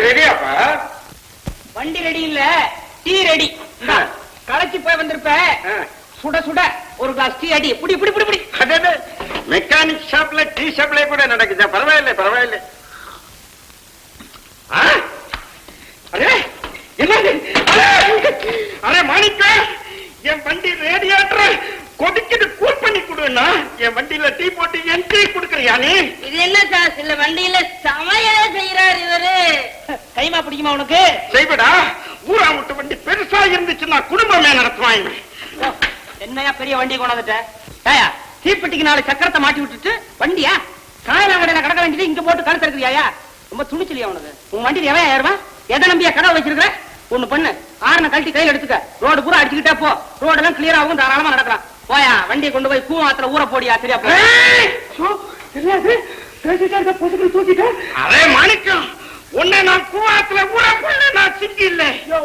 ரெடியாப்பா? வண்டி ரெடி இல்ல, tea ready. களைச்சு போய் வந்திருப்ப, சுட சுட ஒரு கிளாஸ் டீ அடி. புடி புடி புடி புடி. அதே மெக்கானிக் ஷாப்ல டீ சப்ளை கூட நடக்குதா? பரவாயில்ல பரவாயில்ல. என்னது? அரே மாணிக்கா, என் வண்டி ரேடியேட்டர் கொதிக்கிட்டு கூல் பண்ணி கொடுன்னா, என் வண்டியில டீ போட்டு என் டீ குடுக்கறியா நீ? இது என்ன சார், இல்ல வண்டியில சமையலே செய்யறாரு இவரு. கைமா பிடிக்குமா உனக்கு? செய்வடா. ஊரா விட்டு வண்டி பெருசா இருந்துச்சுன்னா குடும்பமே நடத்துவாங்க. என்னையா பெரிய வண்டி கொண்டாந்துட்ட? தீப்பெட்டிக்கு 4 சக்கரத்தை மாட்டி விட்டுட்டு வண்டியா காயலாம் கடையில கடக்க வேண்டியது இங்க போட்டு கழுத்து இருக்குறியா? ரொம்ப துணிச்சலியா உனக்கு. உன் வண்டியில் எவன் ஏறுவான்? எதை நம்பியா கடை வச்சிருக்க? ஒண்ணு பண்ணு, ஆரணை கழட்டி கையில் எடுத்துக்க, ரோடு பூரா அடிச்சுக்கிட்டே போ. ரோடு எல்லாம் கிளியர் ஆகும், தாராளமா நடக்கலாம். போயா வண்டியை கொண்டு போய் கூவாத்துல ஊற போடியா. சரியா? அதே மாணிக்கம், உன்னை நான் கூவாத்துல ஊற போட நான் சிங்கி இல்ல.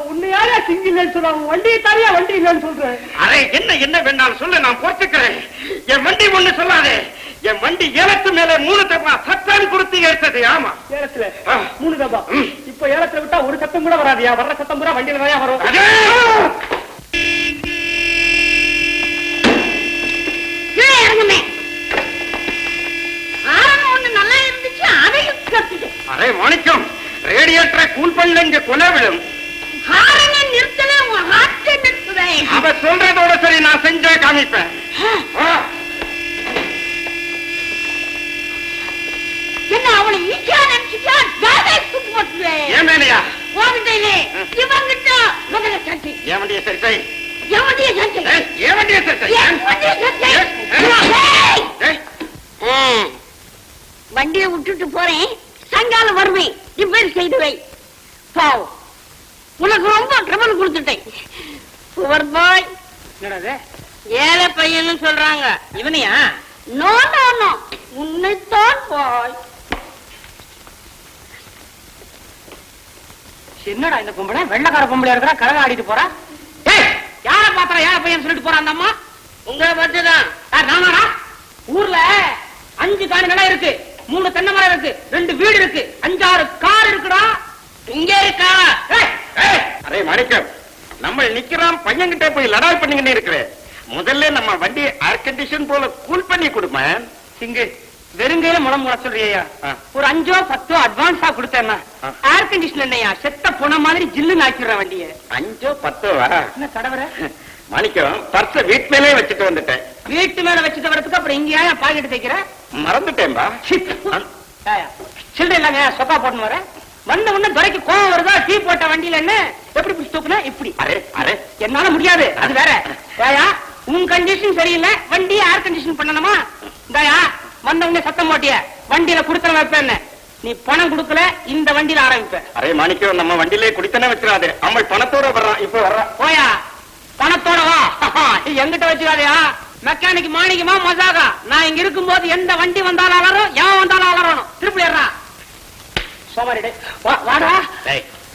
உன்னையால சிங்கி இல்லைன்னு சொல்லுவாங்க, வண்டியை தாரியா வண்டி இல்லைன்னு சொல்றேன். அரே என்ன வேண்டாலும் சொல்லு, நான் பொறுத்துக்கிறேன். என் வண்டி ஒண்ணு சொல்லாதே. என் வண்டி ஏலத்து மேல 3 தப்பா சத்தம் கொடுத்து ஏற்றது. ஆமா, ஏலத்துல 3 தப்பா. இப்ப ஏலத்துல விட்டா ஒரு சத்தம் கூட வராதியா? வர்ற சத்தம் பூரா வண்டியில தான் வரும். நல்லா இருந்துச்சு, அதையும் கத்துது. அரே மாணிக்கம், ரேடியேட்டரை கூல் பண்ணல, இங்க கொலை விடும். நிறுத்தல, அவ சொல்றதோட சரி, நான் செஞ்சே காமிப்பேன். என்ன அவளை ஈஸியா நினைச்சுட்டா? ஏன் மேலையா? கோவிந்தையிலே இவங்கிட்ட முதல்ல சண்டை. ஏன் வண்டியை சரி செய். என் வண்டியை சண்டை. ஏன் வண்டியை சரி செய். வண்டியை விட்டுட்டு போறேன், சாயங்காலம் வருவேன், ரிப்பேர் செய்து வை. பாவம், உனக்கு ரொம்ப ட்ரபிள் கொடுத்துட்டேன். Poor boy. ஏழை பையன்னு சொல்றாங்க. இவனையா? நோ நோ நோ, உன்னைத்தான் பாய். என்னடா இந்த பொம்பளை வெள்ளக்கார பொம்பளையா இருக்கிறா, கழக ஆடிட்டு போறா. யார பாத்திரம் யார பையன் சொல்லிட்டு போறா அந்த அம்மா? உங்களை பத்திதான். நானாடா? ஊர்ல 5 காணி நிலம் இருக்கு, 3 தென்னை மரம் இருக்கு, 2 வீடு இருக்கு, 5-6 கார் இருக்குடா. இங்க இருக்கா? அரே மாணிக்கம், நம்ம நிக்கிறோம், பையன்கிட்ட போய் லடாய் பண்ணிக்கிட்டே இருக்கிறேன். முதல்ல நம்ம வண்டி ஏர் கண்டிஷன் போல கூல் பண்ணி கொடுமா. சிங்கு வெறுங்கையில முளம் முளை சொல்றியா? ஒரு 5-10 அட்வான்ஸா கொடுத்தேன்னா ஏர் கண்டிஷன் என்னையா செத்த போன மாதிரி ஜில்லுன்னு ஆக்கிடுற வண்டிய. 5-10 என்ன கடவுற? மாணிக்கம், பர்ஸ வீட்டு மேலே வச்சுட்டு வந்துட்டேன். வீட்டு மேல வச்சுட்டு வரதுக்கு அப்புறம் இங்கேயா பாக்கெட்டு தைக்கிற? மறந்துட்டேன்பா. சில்லறை இல்லாங்க சொக்கா போட்டு வர வந்த உடனே துறைக்கு கோவம் வருதா? டீ போட்ட வண்டியில என்ன எப்படி பிடிச்சி தூக்குனா இப்படி? அரே என்னால முடியாது, அது வேற. ஏயா உன் கண்டிஷன் சரியில்லை, வண்டி ஏர் கண்டிஷன் பண்ணணுமா? இந்தாயா வந்த உடனே சத்தம் போட்டிய வண்டியில குடுத்தன வைப்பேன்னு. நீ பணம் கொடுக்கல, இந்த வண்டியில ஆரம்பிப்ப. அரே மாணிக்கம், நம்ம வண்டியிலே குடித்தனே வச்சிடாது. அவன் பணத்தோட வர்றான், இப்ப வர்றான். போயா பணத்தோட வா, எங்கிட்ட வச்சுக்காதயா. மெக்கானிக் மாணிக்கமா மசாகா, நான் இங்க இருக்கும் போது எந்த வண்டி வந்தாலும் அலறும், எவன் வந்தாலும் அலறணும். திருப்பி ஏறா சோமாரிடே. வாடா.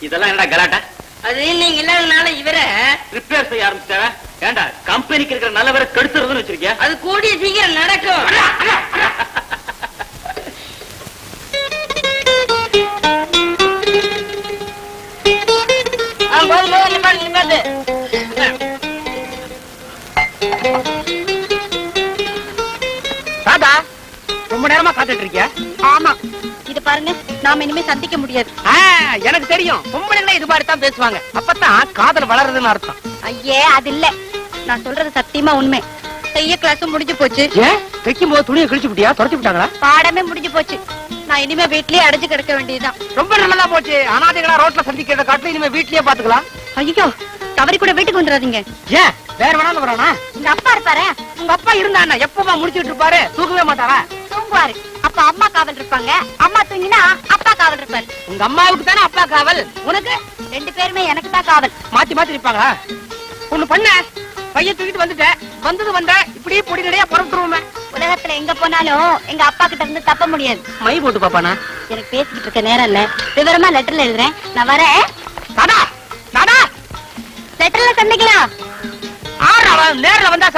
இதெல்லாம் என்ன கலாட்டா? அது நீங்க இல்லாதனால இவர ரிப்பேர் செய்ய ஆரம்பிச்சாவ. ஏண்டா கம்பெனிக்கு இருக்கிற நல்லவரை கெடுத்துறதுன்னு வச்சிருக்கியா? அது கூடிய சீக்கிரம் நடக்கும். தாத்தா ரொம்ப நேரமா காத்துட்டு இருக்கியா? ஆமா, இது பாருங்க, நாம இனிமே சந்திக்க முடியாது. எனக்கு தெரியும், பொம்பளை இது மாதிரி தான் பேசுவாங்க. அப்பதான் காதல் வளருதுன்னு அர்த்தம். ஐயே, அது இல்ல, நான் சொல்றது சத்தியமா உண்மை. செய்ய கிளாஸும் முடிஞ்சு போச்சு. ஏன் தைக்கும் போது துணியை கிழிச்சு விட்டியா? துரத்தி விட்டாங்களா? பாடமே முடிஞ்சு போச்சு. நான் இனிமே வீட்லயே அடைஞ்சு கிடக்க வேண்டியதுதான். ரொம்ப நல்லதா போச்சு. அனாதைகளா ரோட்ல சந்திக்கிறத காட்டுல இனிமே வீட்லயே பாத்துக்கலாம். ஐயோ, தவறி கூட வீட்டுக்கு வந்துடாதீங்க. ஏன் வேற வேணாலும் வரானா? உங்க அப்பா இருப்பாரு. உங்க அப்பா இருந்தா எப்பமா முடிச்சுட்டு இருப்பாரு? தூக்கவே மாட்டாரா? தூங்குவாரு. அப்ப அம்மா காவல் இருப்பாங்க, அம்மா தூங்கினா அப்பா காவல் இருப்பாரு. உங்க அம்மாவுக்கு தானே அப்பா காவல், உனக்கு 2 பேருமே எனக்கு தான் காவல். மாத்தி மாத்தி இருப்பாங்களா? ஒண்ணு பண்ண, பையன் தூக்கிட்டு வந்துட்ட, வந்தது வந்த இப்படி பொடி நடையா புறப்பட்டுருவோமே. உலகத்துல எங்க போனாலும் எங்க அப்பா கிட்ட இருந்து தப்ப முடியாது. மை போட்டு பாப்பானா? எனக்கு பேசிக்கிட்டு இருக்க நேரம் இல்ல, விவரமா லெட்டர்ல எழுதுறேன். நான் வரேன். தாடா தாடா, லெட்டர்ல சந்திக்கலாம். நேர்ல வந்தா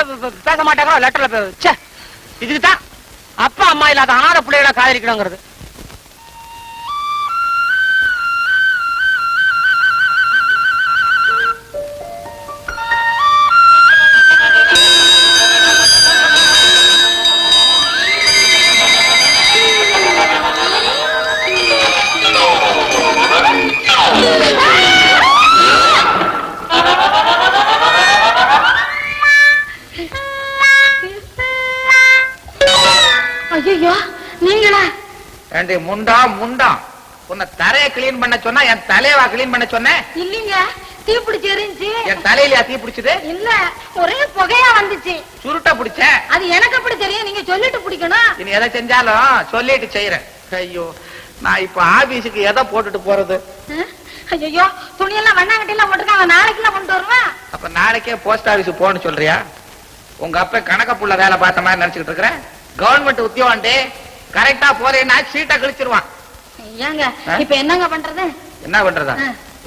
பேச மாட்டாங்க, லெட்டர்ல. இதுக்குதான் அப்பா அம்மா இல்லாத அனாதை பிள்ளைகள காதலிக்கணுங்கிறது. ஏண்டி முண்டா முண்டம், உன்னை தரைய கிளீன் பண்ண சொன்னா என் தலையவா கிளீன் பண்ண சொன்னேன்? இல்லீங்க, தீ பிடிச்சி எரிஞ்சு. என் தலையிலயா தீ பிடிச்சது? இல்ல, ஒரே புகையா வந்துச்சு. சுருட்ட பிடிச்ச. அது எனக்கு எப்படி தெரியும்? நீங்க சொல்லிட்டு பிடிக்கணும். இனி எதை செஞ்சாலும் சொல்லிட்டு செய்யறேன். ஐயோ, நான் இப்ப ஆபீஸுக்கு எதை போட்டுட்டு போறது? ஐயோ, துணியெல்லாம் வண்ணாங்கட்டியெல்லாம் போட்டுருக்காங்க, நாளைக்கு எல்லாம் கொண்டு வருவேன். அப்ப நாளைக்கே போஸ்ட் ஆபீஸ் போன்னு சொல்றியா? உங்க அப்ப கணக்க புள்ள வேலை பார்த்த மாதிரி நினைச்சுக்கிட்டு இருக்கிறேன். கவர்மெண்ட் உத்தியோகம்டே, கரெக்டா போறேன்னா சீட்டை கழிச்சிருவான். ஏங்க இப்ப என்னங்க பண்றது? என்ன பண்றதா?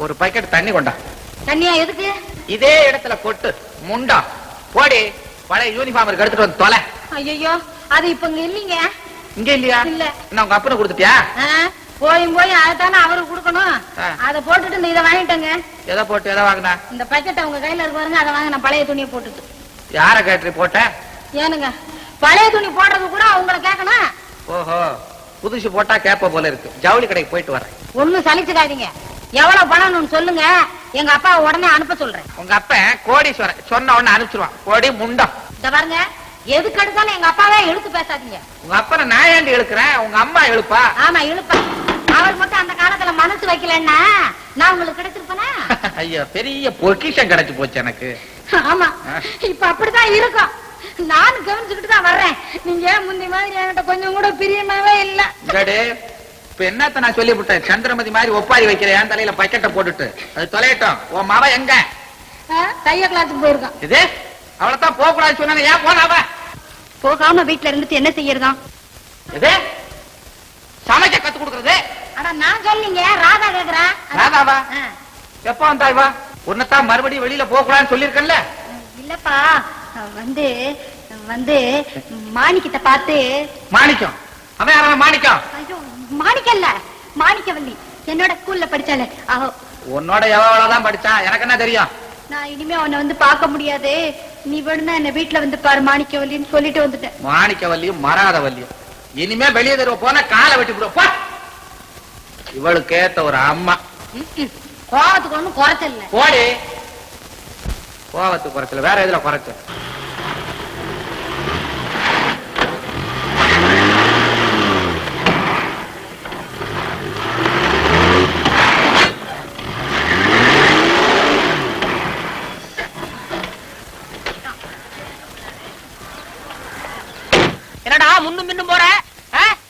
ஒரு பக்கெட் தண்ணி கொண்டா. தண்ணியா எதுக்கு? இதே இடத்துல கொட்டு முண்டா. போடி, பழைய யூனிஃபார்ம் இருக்கு, எடுத்துட்டு வந்து தொலை. ஐயோ, அது இப்ப இங்க இல்லீங்க. இங்க இல்லையா? இல்ல. என்ன உங்க அப்பனை கொடுத்துட்டியா? போய் அதைத்தானே அவருக்கு கொடுக்கணும். அதை போட்டுட்டு இந்த இதை வாங்கிட்டேங்க. எதை போட்டு எதை வாங்கினா? இந்த பக்கெட்டை உங்க கையில இருக்கு பாருங்க, அதை வாங்க. நான் பழைய துணியை போட்டுட்டு. யார கேட்டு போட்ட? ஏனுங்க, பழைய துணி போடுறது கூட அவங்கள கேட்கணும். ஓஹோ, புதுசு போட்டா கேப்ப போல இருக்கு. ஜவுளி கடைக்கு போயிட்டு வரேன். ஒண்ணும் சலிச்சுக்காதீங்க. எவ்வளவு பணம்னு சொல்லுங்க, எங்க அப்பா உடனே அனுப்ப சொல்றேன். உங்க அப்ப கோடீஸ்வரன், சொன்ன உடனே அனுப்பிச்சிருவான். கோடி முண்டம். இந்த பாருங்க, எதுக்கு எடுத்தாலும் எங்க அப்பாவே இழுத்து பேசாதீங்க. உங்க அப்பனை நான் ஏண்டி இழுக்கிறேன்? உங்க அம்மா இழுப்பா. ஆமா, இழுப்பா. அவர் மட்டும் அந்த காலத்துல மனசு வைக்கலன்னா நான் உங்களுக்கு கிடைச்சிருப்பேனா? ஐயோ, பெரிய பொக்கிஷம் கிடைச்சு போச்சு எனக்கு. ஆமா, இப்ப அப்படிதான் இருக்கும். நானும் கவனிச்சுக்கிட்டு தான் வர்றேன். நீங்க முந்தி மாதிரி என்கிட்ட கொஞ்சம் கூட பிரியமாவே இல்ல. இப்ப என்னத்த நான் சொல்லி விட்டேன்? சந்திரமதி மாதிரி ஒப்பாரி வைக்கிறேன். என் தலையில பக்கெட்டை போட்டுட்டு அது தொலையட்டும். உன் மாவ எங்க? தைய கிளாஸுக்கு போயிருக்கான். இது அவளத்தான் போக கூடாது சொன்ன. ஏன் போனாவ? போகாம வீட்டுல இருந்துட்டு என்ன செய்யறதா? இது சமைக்க கத்து கொடுக்கறது. ஆனா நான் சொல்லீங்க, ராதா கேக்குறா. ராதாவா? எப்ப வந்தாய்வா? உன்னதான் மறுபடியும் வெளியில போக கூடாதுன்னு சொல்லிருக்கல. இல்லப்பா, வந்து வந்து மாணிக்கத்தை பார்த்து. மாணிக்கம்? அவன் யாரும்? மாணிக்கம்? ஐயோ, மாணிக்கம் இல்ல, மாணிக்கவல்லி. என்னோட ஸ்கூல்ல படிச்சாலே அவ. உன்னோட எவ்வளவுதான் படிச்சான், எனக்கு என்ன தெரியும்? நான் இனிமே அவனை வந்து பார்க்க முடியாது, நீ வேணும்னா என்ன வீட்டுல வந்து பாரு மாணிக்கவல்லின்னு சொல்லிட்டு வந்துட்டேன். மாணிக்கவல்லியும் மராதவல்லியும் இனிமே வெளியே தருவ போன காலை வெட்டி விடுவா. இவளுக்கு ஏத்த ஒரு அம்மா. கோவத்துக்கு ஒண்ணும் குறைச்சல் இல்ல. போடி. கோவத்துக்கு குறைச்சல, வேற எதுல குறைச்சல்? என்னடா முன்னும் பின்னும் போற?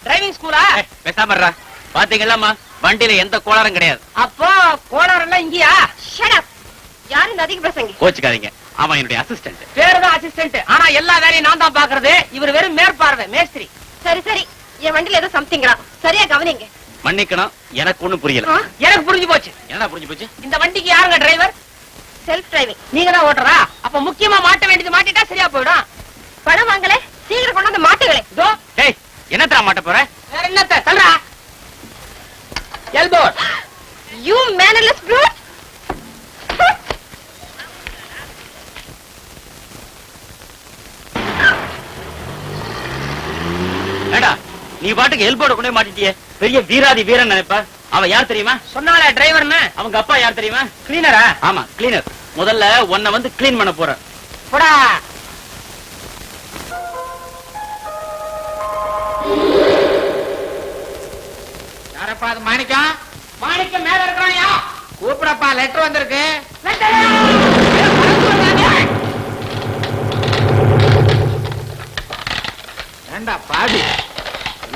டிரைவிங் ஸ்கூலா? பேசாம பாத்தீங்களாமா, வண்டியில எந்த கோளாறும் கிடையாது. அப்போ கோளாறு எல்லாம் இங்கயா? யாரு இந்த அதிக பிரசங்கி? கோச்சுக்காதீங்க, அவன் என்னுடைய அசிஸ்டன்ட். பேருதான் அசிஸ்டன்ட், ஆனா எல்லா வேலையும் நான் தான் பாக்குறது. இவர் வெறும் மேற்பார்வை, மேஸ்திரி. சரி சரி, என் வண்டியில ஏதோ சம்திங்கிறா, சரியா கவனிங்க. மன்னிக்கணும், எனக்கு ஒண்ணும் புரியல. எனக்கு புரிஞ்சு போச்சு. என்ன புரிஞ்சு போச்சு? இந்த வண்டிக்கு யாருங்க டிரைவர்? Self driving. நீங்க தான் ஓட்டுறா? அப்ப முக்கியமா மாட்ட வேண்டியது மாட்டிட்டா சரியா போயிடும். பணம் வாங்கல, சீக்கிரம் கொண்டு வந்து மாட்டுகளே. இதோ. டேய், என்னத்தா மாட்ட போற? வேற என்னத்த சொல்றா? எல்போ. You mannerless brute. ஏண்டா, நீ பாட்டுக்கு எல்போட கொண்டே மாட்டிட்டியே. பெரிய வீராதி வீரன் நினைப்பா. அவன் யார் தெரியுமா? சொன்னால டிரைவர்னு. அவங்க அப்பா யார் தெரியுமா? கிளீனரா? ஆமா, கிளீனர். முதல்ல உன்னை வந்து கிளீன் பண்ண போற. போடா. யாரப்பா அது? மாணிக்கம்? மாணிக்கம் மேல இருக்கிறாயா? கூப்பிடப்பா, லெட்டர் வந்திருக்கு. ஏண்டா பாடி,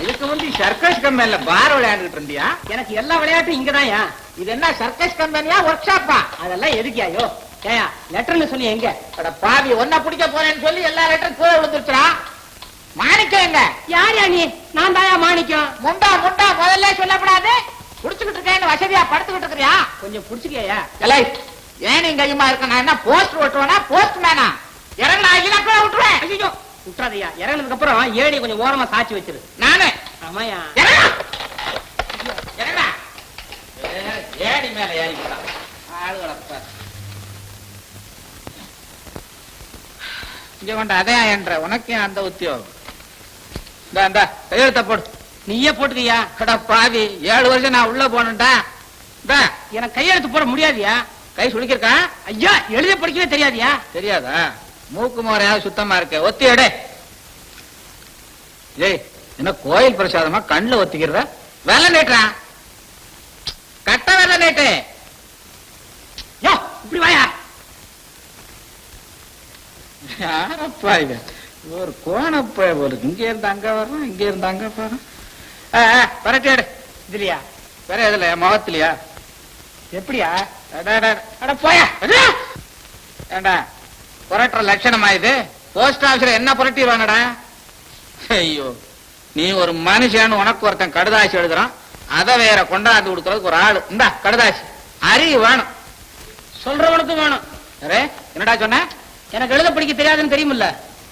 இதுக்கு வந்து சர்க்கஸ் கம்பெனில பார் விளையாண்டுட்டு இருந்தியா? எனக்கு எல்லா விளையாட்டும் இங்கதான்யா. இது என்ன சர்க்கஸ் கம்பெனியா, ஒர்க் ஷாப்பா? அதெல்லாம் எதுக்கியாயோ? ஏயா லெட்டர்னு சொல்லி எங்க? அட பாவி, ஒன்ன பிடிக்க போறேன்னு சொல்லி எல்லா லெட்டரும் கீழே விழுந்துருச்சா? மாணிக்கம் எங்க? யார் யா நீ? நான் தாயா மாணிக்கம். முண்டா முண்டா, முதல்ல சொல்லப்படாது. குடிச்சுக்கிட்டு இருக்கேன்னு வசதியா படுத்துக்கிட்டு இருக்கிறியா? கொஞ்சம் புடிச்சுக்கியா? எலை, ஏன் நீங்க கையுமா இருக்க? நான் என்ன போஸ்ட் ஓட்டுவேனா, போஸ்ட் மேனா? இறங்கினா கூட விட்டுருவேன். ஐயோ, விட்டுறாதையா. இறங்கினதுக்கு அப்புறம் ஏடி கொஞ்சம் ஓரமா சாச்சி வச்சிரு. நானு ஆமாயா. ஏடி மேல ஏறி போறான் ஆளுகளப்ப. இங்க கொண்ட அதையா என்ற உனக்கு அந்த உத்தியோகம். கையெழுத்த போடு. நீயே போட்டுக்கியா? கடா பாவி, 7 வருஷம் நான் உள்ள போனேன்டா. எனக்கு கையெழுத்து போட முடியாதியா? கை சுடிக்கிருக்கா? ஐயா, எழுத படிக்கவே தெரியாதியா? தெரியாதா? மூக்கு மோரையாவது சுத்தமா இருக்க, ஒத்தி எடே. ஏய், என்ன கோயில் பிரசாதமா கண்ணுல ஒத்திக்கிறத? வெள்ள நீட்டுறா, கட்ட வெள்ள நீட்டு. யோ இப்படி வாயா. யாரப்பா இது? ஒரு கோணப்ப ஒரு இங்க இருந்து அங்க வர்றோம், இங்க இருந்து அங்க போறோம். பரட்டி எடு. இதுலயா? வேற எதுல? முகத்திலயா? எப்படியா? அட போயா. ஏண்டா புரட்டுற லட்சணமா இது? போஸ்ட் ஆபீஸ்ல என்ன புரட்டிடுவாங்கடா? ஐயோ, நீ ஒரு மனுஷன், உனக்கு ஒருத்தன் கடுதாசி எழுதுறான், அதை வேற கொண்டாந்து கொடுக்கறதுக்கு ஒரு ஆளு. இந்தா கடுதாசி, அறிவு வேணும், சொல்றவனுக்கு வேணும். அரே என்னடா சொன்ன? எனக்கு எழுத படிக்க தெரியாதுன்னு தெரியுமில்ல,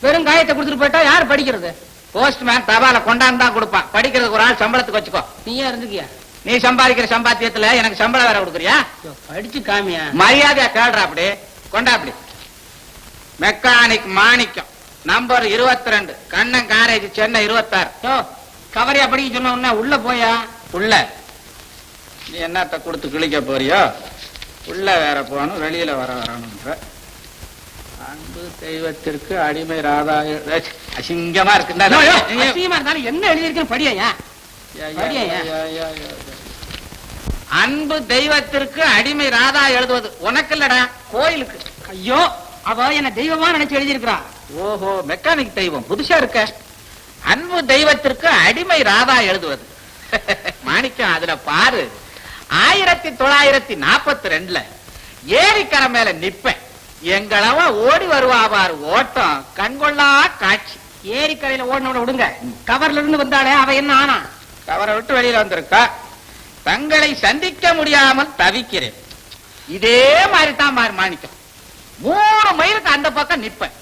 வெறும் காயத்தை கொடுத்துட்டு போயிட்டா யார் படிக்கிறது? போஸ்ட்மேன் தபால கொண்டாந்து தான் கொடுப்பான், படிக்கிறதுக்கு ஒரு ஆள் சம்பளத்துக்கு வச்சுக்கோ. நீயா இருந்துக்கியா? நீ சம்பாதிக்கிற சம்பாத்தியத்துல எனக்கு சம்பளம் வேற கொடுக்குறியா? படிச்சு காமியா. மரியாதையா கேள்றா. அப்படி கொண்டா. அப்படி மெக்கானிக் மாணிக்கம், நம்பர் 22, கண்ணன் காரேஜ், சென்னை 26. கவரியா படிக்க சொன்ன உடனே உள்ள போயா. உள்ள நீ என்னத்த கொடுத்து கிழிக்க போறியோ? உள்ள வேற போகணும், வெளியில வரணும்ன்ற. அன்பு தெய்வத்திற்கு அடிமை ராதா. அசிங்கமா இருக்கு. அசிங்கமா இருந்தாலும் என்ன எழுதியிருக்குன்னு படியா. அன்பு தெய்வத்திற்கு அடிமை ராதா எழுதுவது உனக்கு இல்லடா, கோயிலுக்கு. ஐயோ, அவ என்ன தெய்வமா நினைச்சு எழுதியிருக்கிறா. ஓஹோ, மெக்கானிக் தெய்வம் புதுசா இருக்க. அன்பு தெய்வத்திற்கு அடிமை ராதா எழுதுவது. மாணிக்கம், அதுல பாரு, 1942 ஏரிக்கரை மேல நிப்பேன், எங்களவ ஓடி வருவா பாரு, ஓட்டம் கண்கொள்ளா காட்சி. ஏரிக்கரையில ஓடினோட விடுங்க, கவர்ல இருந்து வந்தாலே அவ என்ன ஆனா? கவரை விட்டு வெளியில வந்திருக்கா. தங்களை சந்திக்க முடியாமல் தவிக்கிறேன். இதே மாதிரி தான் பாரு மாணிக்கம், 3 மைலுக்கு அந்த பக்கம் நிப்பேன்,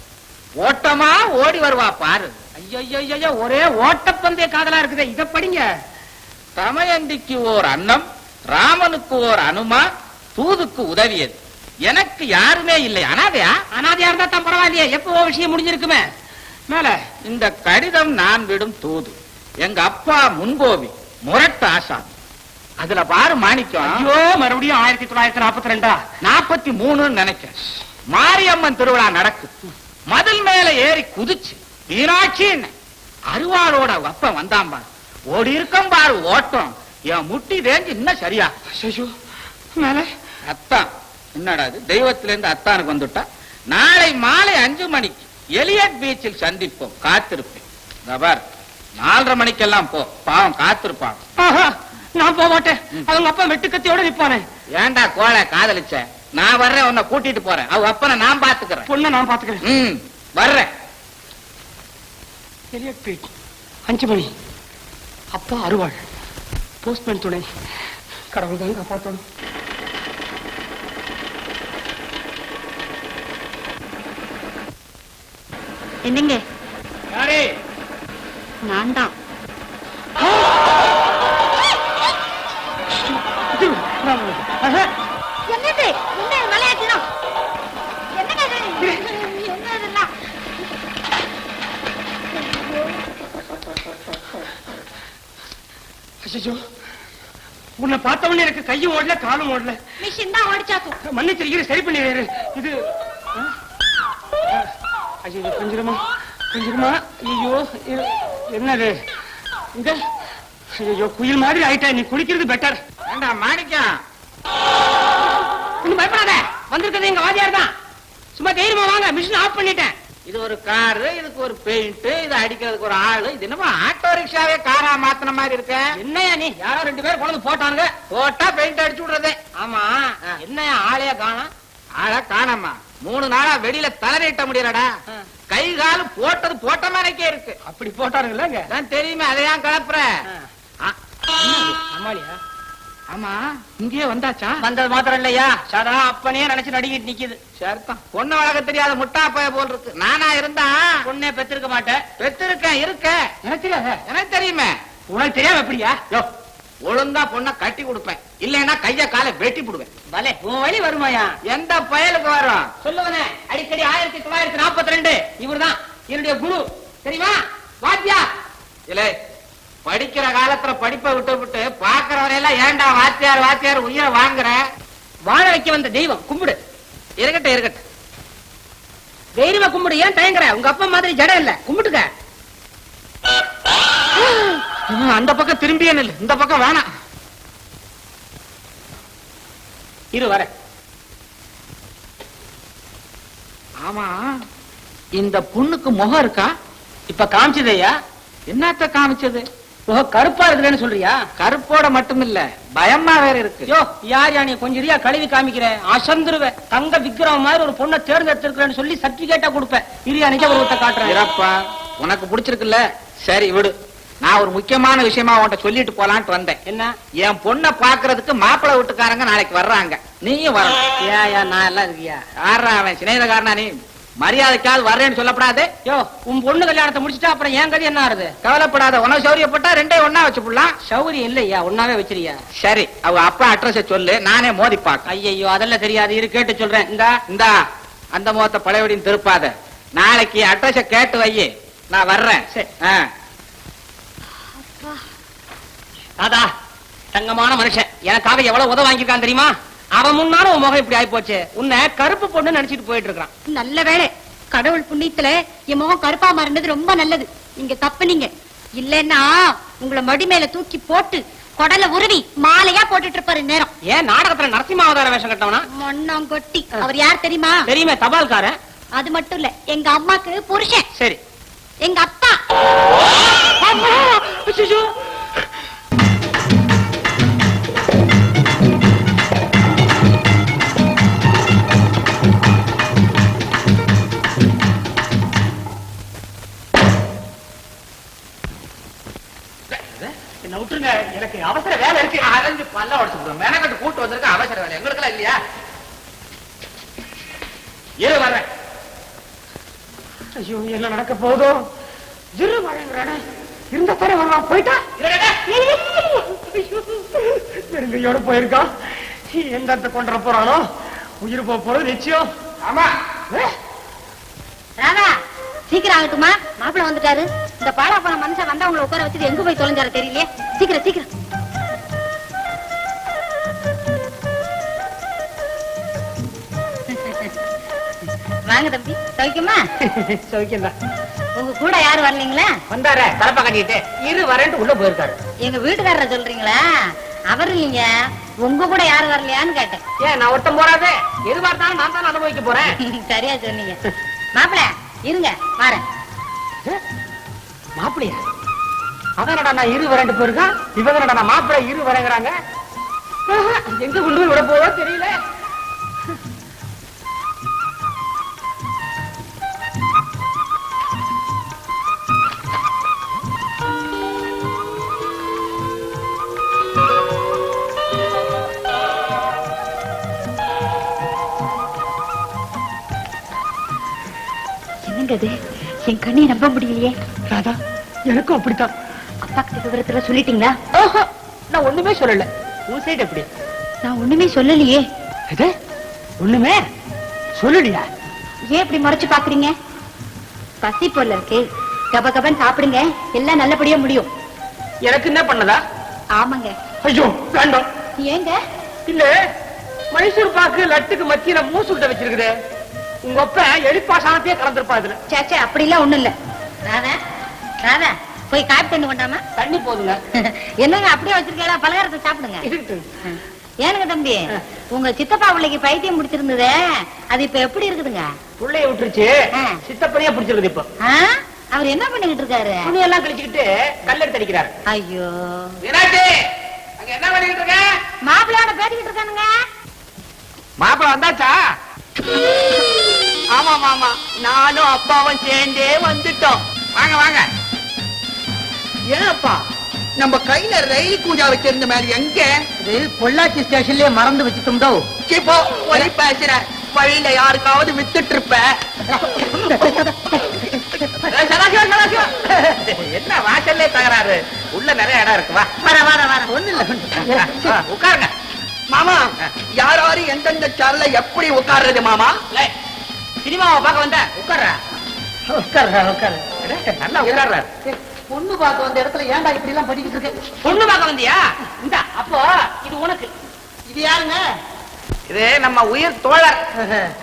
ஓட்டமா ஓடி வருவா பாரு. ஐயோ, ஒரே ஓட்டப்பந்தய காதலா இருக்குதே, இத படிங்க. தமயந்திக்கு ஓர் அன்னம், ராமனுக்கு ஓர் அனுமா, தூதுக்கு உதவியது, எனக்கு யாருமே இல்லை. அனாதையா? அனாதையா இருந்தா தான் பரவாயில்லையே, எப்போ விஷயம் முடிஞ்சிருக்குமே. மேல இந்த கடிதம் நான் விடும் தூது, எங்க அப்பா முன்கோபி, முரட்டு ஆசான். அதுல பாரு மாணிக்கம், ஐயோ மறுபடியும் 1942 43 நினைக்கிறேன், மாரியம்மன் திருவிழா நடக்கு. மதில் மேல ஏறி குதிச்சு மீனாட்சி அருவாளோட வப்ப வந்தான் பாரு, ஓடி இருக்கும் பாரு ஓட்டம், என் முட்டி ரேஞ்சு இன்னும் சரியா. மேல அத்தான் என்னடா இது, தெய்வத்திலிருந்து அத்தானுக்கு வந்துட்டா. நாளை மாலை 5 மணிக்கு எலியட் பீச்சில் சந்திப்போம், காத்திருப்பேன். பார் 4:30 மணிக்கெல்லாம் போ, பாவம் காத்திருப்பான். நான் போக மாட்டேன், அவங்க அப்பா வெட்டுக்கத்தியோட நிப்பானே. ஏண்டா கோழை காதலிச்ச? நான் வர்றேன், உன்னை கூட்டிட்டு போறேன், அவ அப்பனை நான் பாத்துக்கிறேன். பொண்ணை நான் பாத்துக்கிறேன். வர்றேன். எலியட் பீச் 5 மணி, அப்பா அருவாள், போஸ்ட்மேன் துணை, கடவுள் தான் காப்பாற்றணும். என்னங்க? யாரே? நான் தான். என்னது? என்ன விளையாட்டுதான்? என்னங்க இது? என்ன இதெல்லாம்? அச்சச்சோ, உன்னை பார்த்தவொடனே எனக்கு கையும் ஓடல காலும் ஓடல. மிஷின் தான் ஓடிச்சாக்கும். மன்னிச்சிருக்கிற, சரி பண்ணி இது. ஐயோ கொஞ்சமா ஐயோ என்னது இந்த? ஐயோ குயில் மாதிரி ஆயிட்டா, நீ குளிக்கிறது பெட்டர். ஏண்டா மாணிக்கம், ஒண்ணும் பயப்படாத, வந்திருக்கிறது எங்க வாதியார் தான். சும்மா தைரியமா வாங்க, மிஷின் ஆஃப் பண்ணிட்டேன். இது ஒரு காரு, இதுக்கு ஒரு பெயிண்ட், இது அடிக்கிறதுக்கு ஒரு ஆளு. இது என்னமோ ஆட்டோ ரிக்ஷாவே காரா மாத்தின மாதிரி இருக்க. என்னையா நீ? யாரோ 2 பேர் கொண்டு போட்டாங்க, போட்டா பெயிண்ட் அடிச்சு விடுறதே. ஆமா, என்னையா ஆளையா காணோம்? ஆளா காணாமா? 3 நாளா வெளியில தலை நீட்ட முடியலடா, கை காலு போட்டது போட்ட மாதிரிக்கே இருக்கு. அப்படி போட்டாருங்களா? நான் தெரியுமே, அதையான் கலப்புற. அம்மாளியா? ஆமா, இங்கேயே வந்தாச்சா? வந்தது மாத்திரம் இல்லையா, சதா அப்பனே நினைச்சு நடிக்கிட்டு நிக்குது. சரிதான், பொண்ணு வளர்க்க தெரியாத முட்டா பைய போல் இருக்கு. நானா இருந்தா பொண்ணே பெற்றிருக்க மாட்டேன். பெற்றிருக்கேன், இருக்க. எனக்கு தெரியாத? எனக்கு தெரியுமே. உனக்கு தெரியாம எப்படியா? ஒழுங்கா பொண்ணை கட்டி கொடுப்பேன், இல்லைன்னா கைய காலை வெட்டி போடுவேன். பலே, உன் வழி வருமாயா? எந்த பயலுக்கு வரும்? சொல்லுவனே, அடிக்கடி 1942 இவர்தான் என்னுடைய குரு, தெரியுமா? வாத்தியா இல்ல, படிக்கிற காலத்துல படிப்பை விட்டு பாக்குறவரையெல்லாம் ஏண்டா வாத்தியார் வாத்தியார் உயிரை வாங்குற? வாழ வைக்க வந்த தெய்வம், கும்பிடு. இருக்கட்டும். தைரியமா கும்பிடு, ஏன் தயங்குற? உங்க அப்பா மாதிரி ஜடம் இல்ல, கும்பிட்டுக்க. அந்த பக்கம் திரும்பியே நில்லு, இந்த பக்கம் வேணாம். இரு வர. ஆமா, இந்த பொண்ணுக்கு முகம் இருக்கா? இப்ப காமிச்சதையா? என்னத்த காமிச்சது? முகம் கருப்பா இருக்குதுன்னு சொல்றியா? கருப்போட மட்டும் இல்ல, பயமா வேற இருக்கு. யோ, யார் யா நீ கொஞ்சம் இரியா, கழுவி காமிக்கிறேன், அசந்துருவேன். தங்க விக்கிரம் மாதிரி ஒரு பொண்ணை தேர்ந்தெடுத்திருக்கிறேன்னு சொல்லி சர்டிபிகேட்டா கொடுப்பேன். இரியா, நிஜ உருவத்தை காட்டுறேன். இறப்பா, உனக்கு பிடிச்சிருக்குல்ல, சரி விடு. நான் ஒரு முக்கியமான விஷயமா உன்கிட்ட சொல்லிட்டு போலான்ட்டு வந்தேன். என்ன? என் பொண்ணை பாக்குறதுக்கு மாப்பிள்ளை வீட்டுக்காரங்க நாளைக்கு வர்றாங்க, நீயும் வரணும். ஏன் நான் எல்லாம் இருக்கியா? யாரா அவன்? சிநேகிதக்காரனா நீ? மரியாதைக்காவது வர்றேன்னு சொல்லப்படாது. யோ, உன் பொண்ணு கல்யாணத்தை முடிச்சுட்டா அப்புறம் என் கதை என்ன ஆறுது? கவலைப்படாத, உனக்கு சௌரியப்பட்டா ரெண்டே ஒன்னா வச்சு போடலாம். சௌரியம் இல்லையா, ஒன்னாவே வச்சிருக்கியா? சரி, அவ அப்பா அட்ரஸ் சொல்லு, நானே மோதி பாக்க. ஐயோ, அதெல்லாம் தெரியாது, இரு கேட்டு சொல்றேன். இந்தா அந்த முகத்தை பழையபடின்னு திருப்பாத. நாளைக்கு அட்ரஸ கேட்டு வை, நான் வர்றேன். சரி. ஆ. அதா தங்கமான மனுஷன், எனக்காக எவ்வளவு உதவ வாங்கியிருக்கான் தெரியுமா? அவன் முன்னாலும் உன் முகம் இப்படி ஆயி போச்சு. உன்னை கருப்பு பொண்ணு நினைச்சிட்டு போயிட்டு இருக்கான். நல்ல வேளை, கடவுள் புண்ணியத்துல என் முகம் கருப்பா மாறினது ரொம்ப நல்லது. நீங்க தப்புனீங்க. இல்லன்னா உங்களை மடி மேல தூக்கி போட்டு கொடல உருவி மாலையா போட்டுட்டு இருப்பாரு நேரம். ஏன் நாடகத்துல நரசிம்ம அவதார வேஷம் கட்டவனா? மண்ணாங்கொட்டி. அவர் யார் தெரியுமா? தெரியுமே, தபால்காரன். அது மட்டும் இல்ல, எங்க அம்மாக்கு புருஷன். சரி. எங்க அப்பா. என்ன விட்டுருங்க, எனக்கு அவசர வேலை இருக்கு. அரைஞ்சு பல்ல உடச்சு விடுவோம். மெனக்கட்டு கூட்டு வந்திருக்க, அவசர வேலை எங்களுக்கு எல்லாம் இல்லையா? இரு வர்றேன். ஐயோ, என்ன நடக்க போதும்? இரு வரேங்கிறானே, இருந்த தர வருவான். போயிட்டா நெருங்கையோட போயிருக்கான். எந்த இடத்த கொண்டு போறானோ? உயிர் போறது நிச்சயம். ஆமா, ராதா, சீக்கிரம் ஆகட்டுமா? மாப்பிள்ள வந்துட்டாரு. இந்த பாடா போன மனுஷன் வந்தா உங்களை உட்கார வச்சுட்டு எங்க போய் தொலைஞ்சாரு தெரியலையே. சீக்கிரம் சீக்கிரம். வாங்க தம்பி, சௌக்கியமா? சௌக்கியம் தான். உங்க கூட யாரும் வரலீங்களா? வந்தார தலப்பா கட்டிட்டு இரு வரேன்ட்டு உள்ள போயிருக்காரு. எங்க வீட்டுக்காரர சொல்றீங்களா? அவர் இல்லைங்க, உங்க கூட யாரும் வரலையான்னு கேட்டேன். ஏன் நான் ஒருத்தம் போறாது? எதுவா இருந்தாலும் நான் தான் அனுபவிக்க போறேன். சரியா சொன்னீங்க. மாப்பிள்ள இருங்க, வரேன். மாப்பிளையா? அவனடா நான் இரு வரேன்ட்டு போயிருக்கான். இவங்கடா நான் மாப்பிள்ளை இரு வரேங்கிறாங்க. எங்க கொண்டு போய் விட போதோ தெரியல. என்னங்க அது? என் கண்ணை நம்ப முடியலையே. ராதா, எனக்கும் அப்படித்தான். அப்பா கிட்ட விவரத்துல சொல்லிட்டீங்களா? ஓஹோ, நான் ஒண்ணுமே சொல்லல. உன் சைடு எப்படி? நான் ஒண்ணுமே சொல்லலையே. இது ஒண்ணுமே சொல்லலையா? ஏன் இப்படி மறைச்சு பாக்குறீங்க? பசி போல இருக்கு, கப கபன் சாப்பிடுங்க, எல்லாம் நல்லபடியா முடியும். எனக்கு என்ன பண்ணதா? ஆமாங்க. ஐயோ வேண்டாம். ஏங்க? இல்ல, மைசூர் பாக்கு லட்டுக்கு மத்தியில மூசுகிட்ட வச்சிருக்குது. உங்க அப்ப எலிப்பாசானத்தையே கலந்துருப்பா இதுல. சேச்சே, அப்படி எல்லாம் ஒண்ணும் இல்ல. ராதா, ராதா, போய் காப்பி தண்ணி கொண்டாமா? தண்ணி போதுங்க. என்னங்க அப்படியே வச்சிருக்கீங்களா? பலகாரத்தை சாப்பிடுங்க. இருக்கட்டும். ஏனுங்க தம்பி, உங்க சித்தப்பா பிள்ளைக்கு பைத்தியம் முடிச்சிருந்ததே, அது இப்ப எப்படி இருக்குதுங்க? புள்ளைய விட்டுருச்சு, சித்தப்பனையா பிடிச்சிருக்குது. இப்ப அவர் என்ன பண்ணிக்கிட்டு இருக்காரு? துணி எல்லாம் கழிச்சுக்கிட்டு கல்லெடுத்து அடிக்கிறாரு. ஐயோ, விராட்டி, அங்க என்ன பண்ணிக்கிட்டு இருக்க? மாப்பிள்ளையோட பேசிக்கிட்டு இருக்கானுங்க. மாப்பிள்ள வந்தாச்சா? ஆமா மாமா, நானும் அப்பாவும் சேர்ந்தே வந்துட்டோம். வாங்க வாங்க. ஏன்ப்பா நம்ம கையில ரயில் கூஜா வச்சிருந்த மாதிரி எங்க? இது பொள்ளாச்சி ஸ்டேஷன்லயே மறந்து வச்சுட்டோம்டோ. இப்போ ஒலி பேசுற வழியில யாருக்காவது வித்துட்டு இருப்ப. என்ன வாசல்லே தகராறு? உள்ள நிறைய இடம் இருக்கு. வா வர வர வர. ஒண்ணு இல்ல, உட்காருங்க. மாமா. யாராரு எந்தெந்த சேர்ல எப்படி உட்கார்றது மாமா? சினிமாவை பார்க்க வந்த உட்கார்ற. உட்கார்ற உட்கார்ற. நல்லா உட்கார்ற. பொண்ணு பார்க்க வந்த இடத்துல ஏன்டா இப்படி எல்லாம் படிக்கிட்டு இருக்க? பொண்ணு பார்க்க வந்தியா? இந்த அப்போ இது உனக்கு. இது யாருங்க? இது நம்ம உயிர் தோழர்,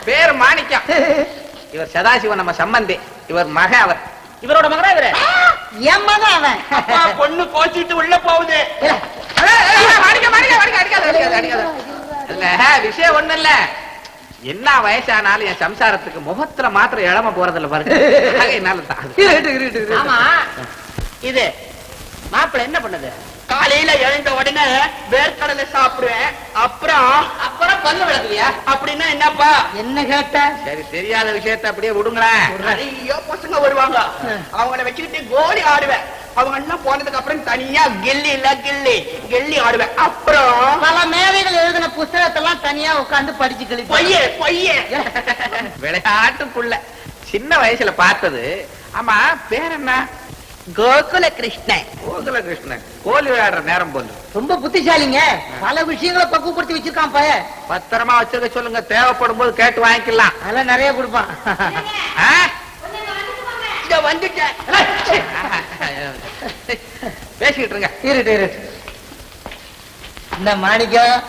பேர் மாணிக்கம். இவர் சதாசிவன், நம்ம சம்பந்தி. இவர் மக. அவர் இவரோட மகனா? இவரு என் மகன் அவன். அப்பா, பொண்ணு கோச்சிட்டு உள்ள போகுது. இல்ல விஷயம் ஒண்ணு இல்ல, என்ன வயசானாலும் என் சம்சாரத்துக்கு முகத்துல மாத்திரம் இளம போறதில்ல பாருங்க. என்னால தான். ஆமா, இது மாப்பிள்ளை என்ன பண்ணுது? காலையில எழுந்த உடனே வேர்க்கடலை சாப்பிடுவேன். அப்புறம் பல்லு விளக்குவியா? அப்படின்னா என்னப்பா? என்ன கேட்ட? சரி, தெரியாத விஷயத்த அப்படியே விடுங்களேன். நிறைய பசங்க வருவாங்க, அவங்கள வச்சுக்கிட்டு கோலி ஆடுவேன். அவங்க எல்லாம் போனதுக்கு அப்புறம் தனியா கில்லி ஆடுவேன். அப்புறம் பல மேதைகள் எழுதின புத்தகத்தெல்லாம் தனியா உட்கார்ந்து படிச்சு கழிச்சு. பொய்யே விளையாட்டுக்குள்ள சின்ன வயசுல பார்த்தது. ஆமா, பேர் என்ன? கோகுல கிருஷ்ணன். கோகுல கிருஷ்ணன். கோலி விளையாடுற நேரம் போல. ரொம்ப புத்திசாலிங்க, பல விஷயங்களை பக்குவப்படுத்தி வச்சிருக்கான் பைய. பத்திரமா வச்சிருக்க சொல்லுங்க, தேவைப்படும் போது கேட்டு வாங்கிக்கலாம். அதெல்லாம் நிறைய கொடுப்பான். இத வந்துட்டேன். பேசிக்கிட்டு இருங்க. இருட்டு இந்த மாணிக்கம்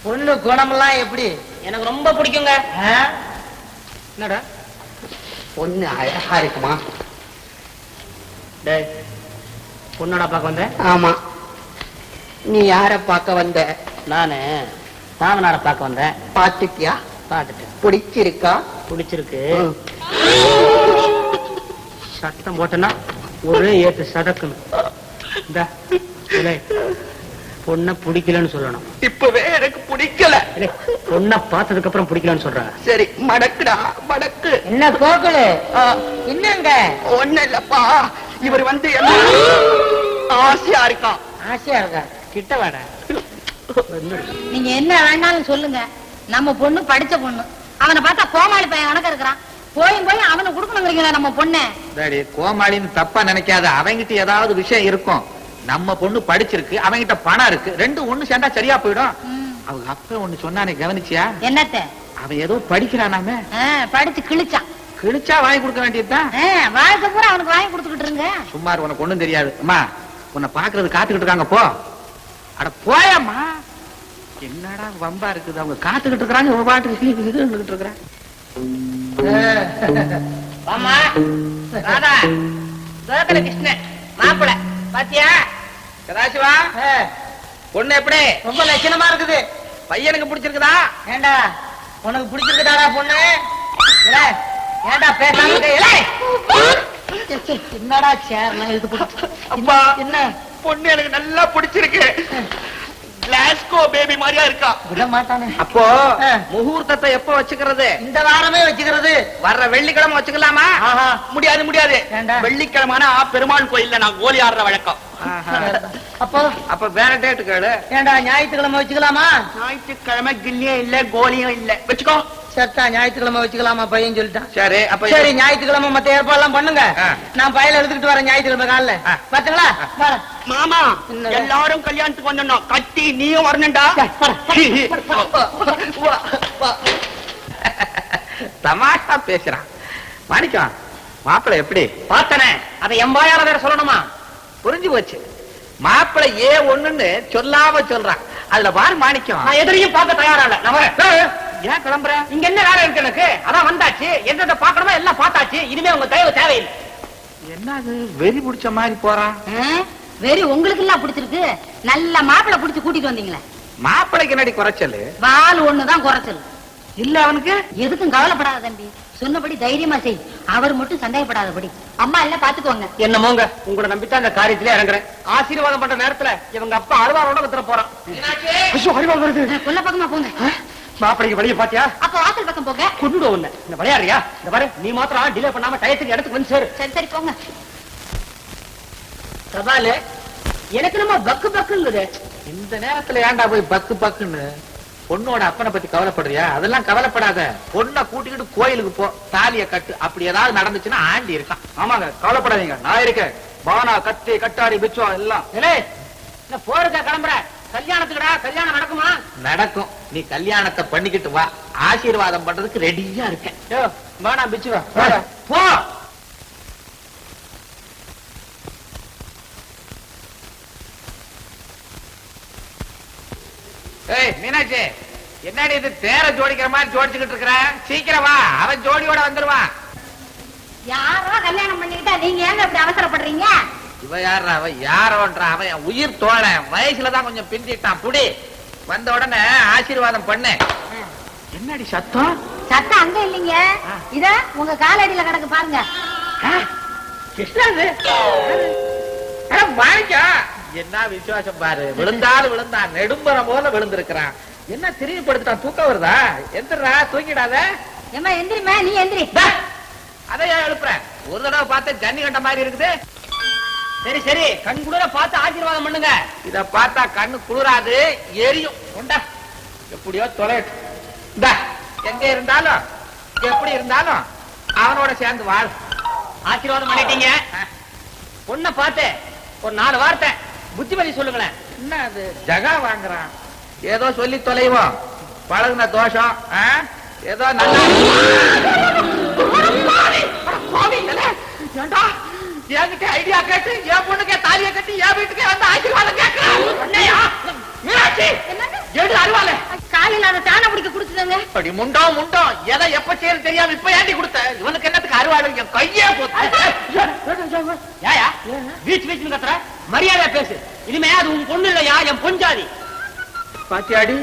பொண்ணு குணமெல்லாம் எப்படி? எனக்கு ரொம்ப பிடிக்குங்க. என்னடா பொண்ணு அழகா இருக்குமா? டேய், பொண்ணோட பார்க்க வந்த? ஆமா. நீ யார பார்க்க வந்த? நானு மாமனார பார்க்க வந்தேன். பாத்துட்டியா? பார்த்துட்டு பிடிச்சிருக்கா? பிடிச்சிருக்கு. சத்தம் போட்டனா ஒரே ஏத்து சதக்கணும். பொண்ண பிடிக்கலன்னு சொல்லணும். இப்பவே எனக்கு பிடிக்கல. பொண்ண பார்த்ததுக்கு அப்புறம் பிடிக்கலன்னு சொல்றாங்க. சரி, மடக்குடா மடக்கு. என்ன கோகுலு, என்னங்க? ஒண்ணு இல்லப்பா, இவர் வந்து ஆசையா இருக்கான். ஆசையா இருக்கா? கிட்ட வாட. நீங்க என்ன வேணாலும் சொல்லுங்க, நம்ம பொண்ணு படிச்ச பொண்ணு. அவனை பார்த்தா கோமாளி பையன் கணக்கு இருக்கிறான். போய் அவனை கொடுக்கணுங்கிறீங்களா நம்ம பொண்ணு? டாடி, கோமாளின்னு தப்பா நினைக்காத. அவங்கிட்ட ஏதாவது விஷயம் இருக்கும். நம்ம பொண்ணு படிச்சிருக்கு, அவங்கிட்ட பணம் இருக்கு, ரெண்டும் ஒண்ணு சேர்ந்தா சரியா போயிடும். அவங்க அப்பா ஒண்ணு சொன்னானே, கவனிச்சியா? என்னத்த? அவன் ஏதோ படிக்கிறானாமே. படிச்சு கிழிச்சான். கிழிச்சா வாங்கி கொடுக்க வேண்டியதுதான். வாழ்க்கை பூரா அவனுக்கு வாங்கி கொடுத்துக்கிட்டு இருங்க. சும்மார், உனக்கு ஒண்ணும் தெரியாது. அம்மா, உன்னை பாக்குறது காத்துக்கிட்டு இருக்காங்க, போ. அட போயம்மா. என்னடா வம்பா இருக்குது, அவங்க காத்துக்கிட்டு இருக்காங்க, இவன் பாட்டுக்கு இருக்கிறான். ஆமா, ராதா, கோகுல கிருஷ்ணன் மாப்பிள்ளை பாத்தியா? சதாசிவா, பொண்ணு எப்படி? ரொம்ப லட்சணமா இருக்குது. பையனுக்கு பிடிச்சிருக்குதா? ஏண்டா, உனக்கு பிடிச்சிருக்குதாடா பொண்ணு? ஏண்டா பேசாம என்னடா சேர்னா இது? அப்பா, என்ன பொண்ணு எனக்கு நல்லா பிடிச்சிருக்கு. கிளாஸ்கோ பேபி மாதிரியா இருக்கா. விட மாட்டானே. அப்போ முகூர்த்தத்தை எப்ப வச்சுக்கிறது? இந்த வாரமே வச்சுக்கிறது. வர்ற வெள்ளிக்கிழமை வச்சுக்கலாமா? முடியாது. ஏண்டா? வெள்ளிக்கிழமைனா பெருமாள் கோயில்ல நான் கோலி ஆடுற வழக்கம். அப்ப வேற டேட்டு கேளு. ஏண்டா, ஞாயிற்றுக்கிழமை வச்சுக்கலாமா? ஞாயிற்றுக்கிழமை கில்லியும் இல்ல கோலியும் இல்ல. வச்சுக்கோ. சத்தா, ஞாயிற்றுக்கிழமை வச்சுக்கலாமா பையன் சொல்லிட்டான். சரி, அப்ப சரி, ஞாயிற்றுக்கிழமை மத்த ஏற்பாடுலாம் பண்ணுங்க. நான் பையில எடுத்துக்கிட்டு வரேன் ஞாயிற்றுக்கிழமை காலைல. பாத்துங்களா? மாமா, எல்லாரும் கல்யாணத்துக்கு வந்துடணும். கட்டி நீயும் வரணும்டா. தமாஷா பேசுறான். மாணிக்கம், மாப்பிள்ளை எப்படி? பார்த்தனே, அதை எம்பாயால வேற சொல்லணுமா? புரிஞ்சு போச்சு. மாப்பிள்ளை ஒண்ணுன்னு சொல்லாம சொல்றான். அதுல பாரு மாணிக்கம், நான் எதிரையும் பார்க்க தயாரா இல்ல. நான் வரேன். ஏன் கிளம்புற? இங்க என்ன வேலை இருக்கு எனக்கு? அதான் வந்தாச்சு, எந்த பாக்கணுமோ எல்லாம் பார்த்தாச்சு. இனிமே உங்க தயவு தேவையில்லை. என்ன அது வெறி பிடிச்ச மாதிரி போறான்? வெறி உங்களுக்கு எல்லாம் பிடிச்சிருக்கு. நல்ல மாப்பிள்ளை பிடிச்சு கூட்டிட்டு வந்தீங்களே. மாப்பிள்ளைக்கு என்னடி குறைச்சல்? வால் ஒண்ணுதான் குறைச்சல். இல்ல அவனுக்கு. எதுக்கும் கவலைப்படாத தம்பி, சொன்னபடி தைரியமா செய். அவர் மட்டும் சந்தேகப்படாதபடி. அம்மா எல்லாம் பாத்துக்குவாங்க. என்னமோங்க, உங்களை நம்பித்தான் இந்த காரியத்திலே இறங்குறேன். ஆசீர்வாதம் பண்ற நேரத்துல இவங்க அப்பா அருவாரோட வித்துற போறான். அருவாள் வருது. கொல்ல பக்கமா போங்க. மாப்பிளைக்கு வழியை பாத்தியா? அப்ப வாசல் பக்கம் போங்க. கொண்டு ஒண்ணு இந்த விளையாடுறியா? இந்த பாரு, நீ மாத்திரம் டிலே பண்ணாம டயத்துக்கு இடத்துக்கு வந்து சேரு. சரி போங்க. பிரபாலு, எனக்கு நம்ம பக்கு பக்குங்குது. இந்த நேரத்துல ஏன்டா போய் பக்கு பக்குன்னு? பொண்ணோட அப்பனை பத்தி கவலைப்படுறியா? அதெல்லாம் கவலைப்படாத. பொண்ணை கூட்டிக்கிட்டு கோயிலுக்கு போ, தாலிய கட்டு. அப்படி ஏதாவது நடந்துச்சுன்னா ஆண்டி இருக்கான். ஆமாங்க, கவலைப்படாதீங்க, நான் இருக்கேன். பானா, கத்தி, கட்டாரி, பிச்சுவம் எல்லாம். போறதா கிளம்புற? கல்யாணத்துக்குடா. கல்யாணம் நடக்குமா? நடக்கும். நீ கல்யாணத்தை பண்ணிக்கிட்டு வா, ஆசீர்வாதம் பண்றதுக்கு ரெடியா இருக்கேன். பானா, பிச்சுவா போ. ஏய் மீனாட்சி, என்னடி இது தேர ஜோடிக்கிற மாதிரி ஜோடிச்சுக்கிட்டு இருக்கிற? சீக்கிரம் வா, அவன் ஜோடியோட வந்துருவான். யாரோ கல்யாணம் பண்ணிக்கிட்டா நீங்க ஏங்க இப்படி அவசரப்படுறீங்க? இவ யாரா அவ யாரோன்றா அவன் என் உயிர் தோழன் வயசுலதான் கொஞ்சம் பிந்திட்டான் புடி வந்த உடனே ஆசீர்வாதம் பண்ணு. என்னடி சத்தம்? சத்தம் அங்க இல்லைங்க, இத உங்க காலடியில கிடக்கு பாருங்க. கிருஷ்ணாது மாணிக்கா என்ன விசுவாசம் பாரு, விழுந்தாலும் விழுந்தான் நெடும்பரம் போல விழுந்திருக்கிறான். என்ன திரிவுபடுத்தான், தூக்கம் வருதா? எந்திரா, தூங்கிடாத. ஏமா எந்திரிமா, நீ எந்திரி. அதையா எழுப்புறேன், ஒரு தடவை பார்த்து ஜன்னி கண்ட மாதிரி இருக்குது. சரி சரி, கண் குளிர பார்த்து ஆசீர்வாதம் பண்ணுங்க. இத பார்த்தா கண்ணு குளிராது, எரியும். உண்டா எப்படியோ தொலைட்டு. இந்தா எங்க இருந்தாலும் எப்படி இருந்தாலும் அவனோட சேர்ந்து வாழ். ஆசீர்வாதம் பண்ணிட்டீங்க. பொண்ணை பார்த்து ஒரு 4 வார்த்தை புத்திமதி சொல்லுங்களேன். என்ன அது ஜகா வாங்குறான், ஏதோ சொல்லி தொலைவோம். பழகுன தோஷம் ஏதோ நல்லா என்கிட்ட ஐடியா கேட்டு என் பொண்ணுக்கே தாலியை கட்டி என் வீட்டுக்கே வந்து ஆசீர்வாதம் கேட்கிறான். மீனாட்சி எடு அருவாலே. காலையில அந்த தான பிடிக்க குடுத்துங்க. அப்படி முண்டோம் முண்டோம் எதை எப்ப செய்யறது தெரியாம இப்ப ஏண்டி கொடுத்த? இவனுக்கு என்னத்துக்கு அருவாளு? என் கையே போச்சு. ஏயா வீச்சு வீச்சு கத்துற? மரியாதையா பேசு. இனிமே அது உன் பொண்ணு இல்லையா, என் பொஞ்சாதி. பாத்தியாடி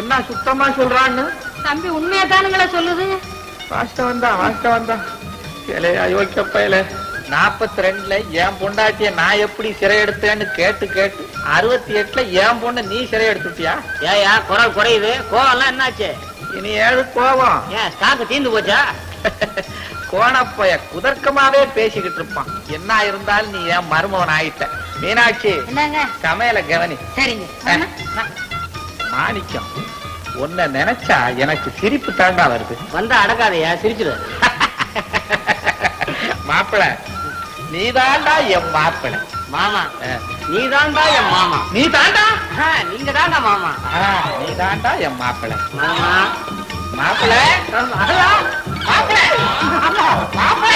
என்ன சுத்தமா சொல்றான்னு? தம்பி உண்மையா தானுங்களா சொல்லுது? வாஸ்தவம் தான். யோசிக்க பயல 42ல என் பொண்டாட்டிய நான் எப்படி சிறை எடுத்தேன்னு கேட்டு 68ல என் பொண்ணு நீ சிறை எடுத்துட்டியா? ஏயா குரல் குறையுது, கோவம்லாம் என்னாச்சு? இனி ஏழு கோவம். ஏன் ஸ்டாக்கு தீந்து போச்சா? கோணப்பைய குதர்க்கமாவே பேசிக்கிட்டு இருப்பான். என்ன இருந்தாலும் நீ என் மருமகன் ஆயிட்ட. மீனாட்சி என்னங்க? சமையல கவனி. சரிங்க. மாணிக்கம் உன்னை நினைச்சா எனக்கு சிரிப்பு தாண்டா வருது. வந்தா அடக்காதையா, சிரிச்சுடு. மாப்பிள நீதாண்டா என் மாப்பிள. மாமா நீதாண்டா என் மாமா. நீ தாண்டா நீங்க தாண்டா மாமா. நீ தாண்டா என் மாப்பிள. மாமா மாப்பிள மாப்பிள